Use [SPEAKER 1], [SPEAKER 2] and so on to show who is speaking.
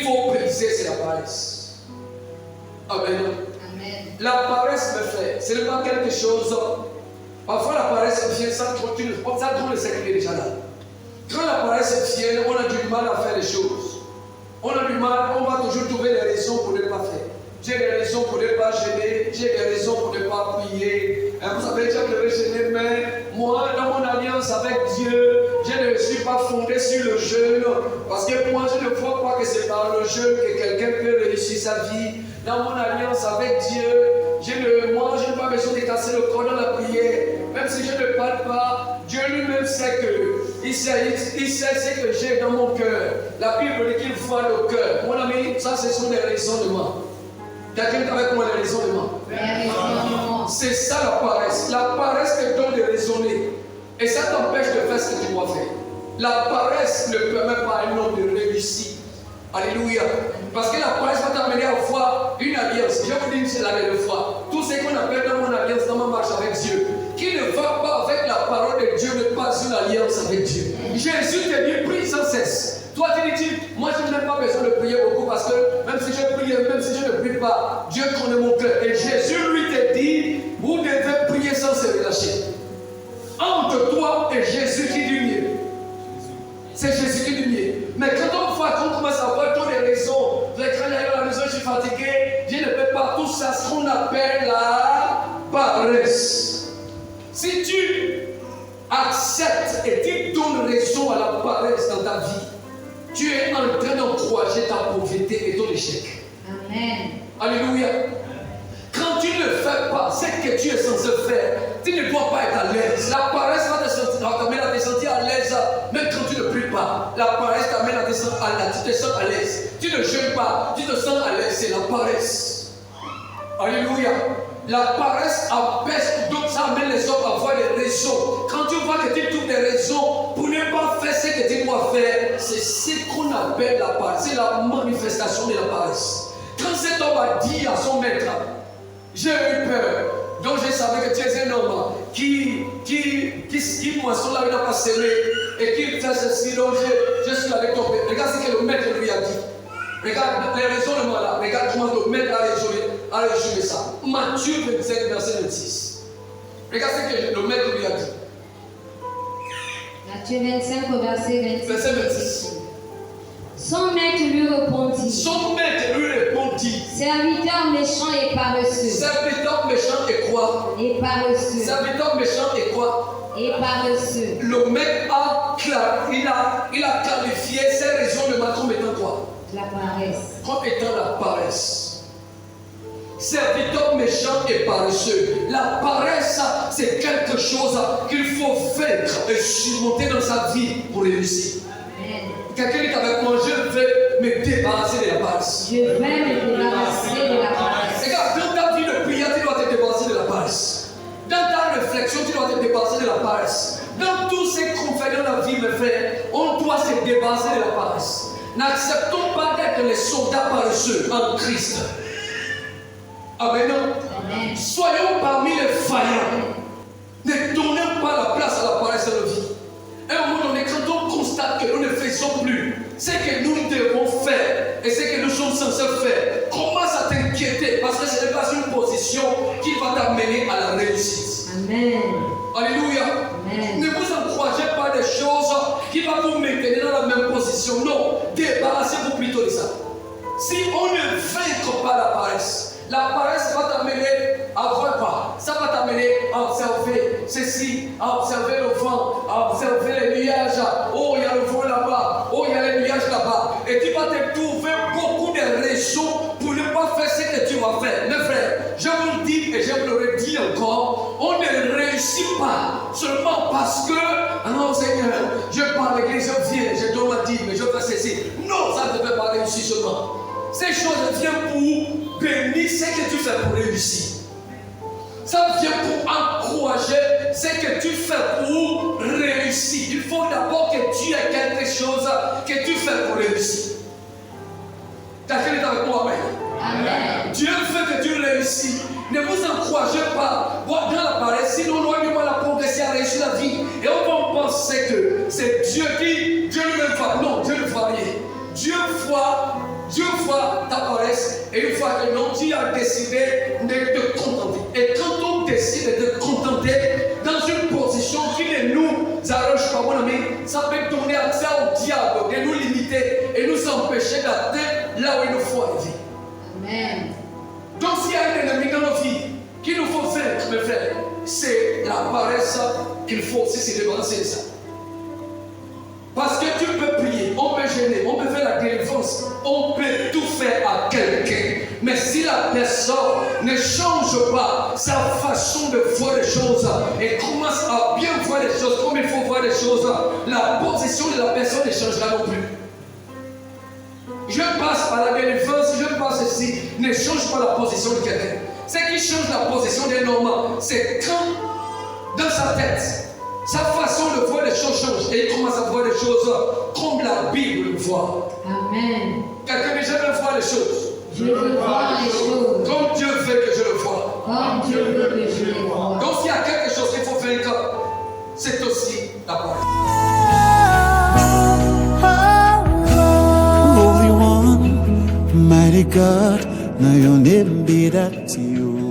[SPEAKER 1] faut briser, c'est la paresse. Amen.
[SPEAKER 2] Amen.
[SPEAKER 1] La paresse, mes frères, ce n'est pas quelque chose. Parfois, la paresse vient sans continue. Ça, tout le secret est déjà là. Quand la paresse vient, on a du mal à faire les choses. On a du mal, on va toujours trouver des raisons pour ne pas faire. J'ai des raisons pour ne pas jeûner, j'ai des raisons pour ne pas prier. Vous savez, j'ai pleuré jeûner, mais moi, dans mon alliance avec Dieu, je ne suis pas fondé sur le jeûne. Parce que moi, je ne crois pas que c'est par le jeûne que quelqu'un peut réussir sa vie. Dans mon alliance avec Dieu, moi, je n'ai pas besoin de casser le corps dans la prière. Même si je ne parle pas, Dieu lui-même sait que il sait ce que j'ai dans mon cœur. La Bible dit qu'il voit le cœur. Mon ami, ça, ce sont des raisonnements. Quelqu'un est avec moi les raisonnements. C'est ça la paresse. La paresse te donne de raisonner. Et ça t'empêche de faire ce que tu dois faire. La paresse ne permet pas à un homme de réussir. Alléluia. Parce que la paresse va t'amener à voir une alliance. Je vous dis la dernière fois. Tout ce qu'on appelle dans mon alliance, dans ma marche avec Dieu, qui ne va pas avec la parole de Dieu, n'est pas une alliance avec Dieu. Jésus te dit, prie sans cesse. Toi, tu dis, moi je n'ai pas besoin de prier beaucoup parce que même si je prie, même si je ne prie pas, Dieu connaît mon cœur. Et Jésus lui te dit, vous devez prier sans se relâcher. Entre toi et Jésus qui dit mieux. C'est Jésus qui dit mieux. Mais quand on commence à avoir toutes les raisons, quand j'arrive à la maison, je suis fatigué, je ne peux pas, tout ça, ce qu'on appelle la paresse. Si tu acceptes et tu donnes raison à la paresse dans ta vie, tu es en train d'encourager ta pauvreté et ton échec.
[SPEAKER 2] Amen.
[SPEAKER 1] Alléluia. Quand tu ne fais pas ce que tu es censé faire, tu ne dois pas être à l'aise. La paresse va t'amener à te sentir à l'aise, même quand tu ne pries pas. La paresse t'amène à te sentir à l'aise. Tu te sens à l'aise. Tu ne jeûnes pas, tu te sens à l'aise. C'est la paresse. Alléluia. La paresse empêche, donc ça amène les hommes à avoir des raisons. Quand tu vois que tu trouves des raisons pour ne pas faire ce que tu dois faire, c'est ce qu'on appelle la paresse. C'est la manifestation de la paresse. Quand cet homme a dit à son maître, j'ai eu peur, donc je savais que tu es un homme qui moissonne là, il n'a pas semé, et qui fait ceci, donc je suis avec ton père. Regarde ce que le maître lui a dit. Regarde les raisonnements là, regarde comment le maître a résumé ça. Matthieu 27, verset 26. Regarde ce que le maître lui a dit.
[SPEAKER 2] Matthieu 25 au verset 26.
[SPEAKER 1] Verset 26.
[SPEAKER 2] Son maître lui répondit.
[SPEAKER 1] Son maître lui répondit.
[SPEAKER 2] Serviteur méchant et paresseux.
[SPEAKER 1] Serviteur méchant et quoi?
[SPEAKER 2] Et paresseux.
[SPEAKER 1] Serviteur méchant et quoi?
[SPEAKER 2] Et paresseux.
[SPEAKER 1] Le maître il a qualifié ces raisonnements comme étant quoi?
[SPEAKER 2] La paresse.
[SPEAKER 1] Comme étant la paresse. Serviteur méchant et paresseux. La paresse, c'est quelque chose qu'il faut vaincre et surmonter dans sa vie pour réussir.
[SPEAKER 2] Amen.
[SPEAKER 1] Quelqu'un est avec moi, je vais me débarrasser de la paresse.
[SPEAKER 2] Je vais me débarrasser de la paresse.
[SPEAKER 1] Regarde, dans ta vie de prière, tu dois te débarrasser de la paresse. Dans ta réflexion, tu dois te débarrasser de la paresse. Dans tout ce qu'on fait dans la vie, mes frères, on doit se débarrasser de la paresse. N'acceptons pas d'être les soldats paresseux en Christ. Amen.
[SPEAKER 2] Amen.
[SPEAKER 1] Soyons parmi les faillants. Ne donnons pas la place à la paresse dans nos vies. À un moment donné, quand on constate que nous ne faisons plus ce que nous devons faire et ce que nous sommes censés faire, commence à t'inquiéter parce que ce n'est pas une position qui va t'amener à la réussite.
[SPEAKER 2] Amen.
[SPEAKER 1] Alléluia.
[SPEAKER 2] Amen.
[SPEAKER 1] Ne vous encouragez pas des choses qui vont vous maintenir dans la même position. Non, débarrassez-vous plutôt de ça. Si on ne vaincre pas la paresse va t'amener à voir quoi? Ça va t'amener à observer ceci, à observer le vent, à observer les nuages. Oh, il y a le vent là-bas. Oh, il y a les nuages là-bas. Et tu vas te trouver beaucoup de raisons pour ne pas faire ce que tu vas faire. Mes frères, je vous le dis et je vous le redis encore, on ne réussit pas seulement parce que, ah non Seigneur, je pars à l'église, je viens, je donne ma dîme, je fais ceci. Non, ça ne peut pas réussir seulement. Ces choses viennent pour bénir ce que tu fais pour réussir. Ça vient pour encourager ce que tu fais pour réussir. Il faut d'abord que tu aies quelque chose que tu fais pour réussir. Quelqu'un est avec moi, amen.
[SPEAKER 2] Amen.
[SPEAKER 1] Dieu veut que tu réussisses. Ne vous encouragez pas dans la paresse, sinon on va la progresser à réussir la vie. Et on va penser que c'est Dieu qui, Dieu ne veut pas. Non, Dieu ne voit rien. Dieu voit Dieu va t'apparaître et une fois que non, Dieu a décidé de te contenter. Et quand on décide de te contenter dans une position qui ne nous arrange pas, mon ami, ça peut tourner à ça au diable, de nous limiter et nous empêcher d'atteindre là où il nous faut arriver.
[SPEAKER 2] Amen.
[SPEAKER 1] Donc s'il y a un ennemi dans nos vies qu'il nous faut vaincre, mes frères, c'est la paresse qu'il faut aussi se débarrasser de ça. Parce que tu peux prier, on peut gêner, on peut faire la délivrance, on peut tout faire à quelqu'un. Mais si la personne ne change pas sa façon de voir les choses et commence à bien voir les choses comme il faut voir les choses, la position de la personne ne changera non plus. Je passe par la délivrance, je passe ici, ne change pas la position de quelqu'un. Ce qui change la position d'un homme, c'est quand dans sa tête, sa façon de voir les choses change et il commence à voir les choses comme la Bible le voit.
[SPEAKER 2] Amen.
[SPEAKER 1] Quelqu'un dit, je veux voir les choses.
[SPEAKER 2] Je veux voir les choses
[SPEAKER 1] Comme Dieu veut que je le vois.
[SPEAKER 2] comme Dieu veut que je les vois.
[SPEAKER 1] Donc s'il y a quelque chose qu'il faut vaincre, c'est aussi la parole.
[SPEAKER 3] Holy One, Mighty God, ngayon imbira to you.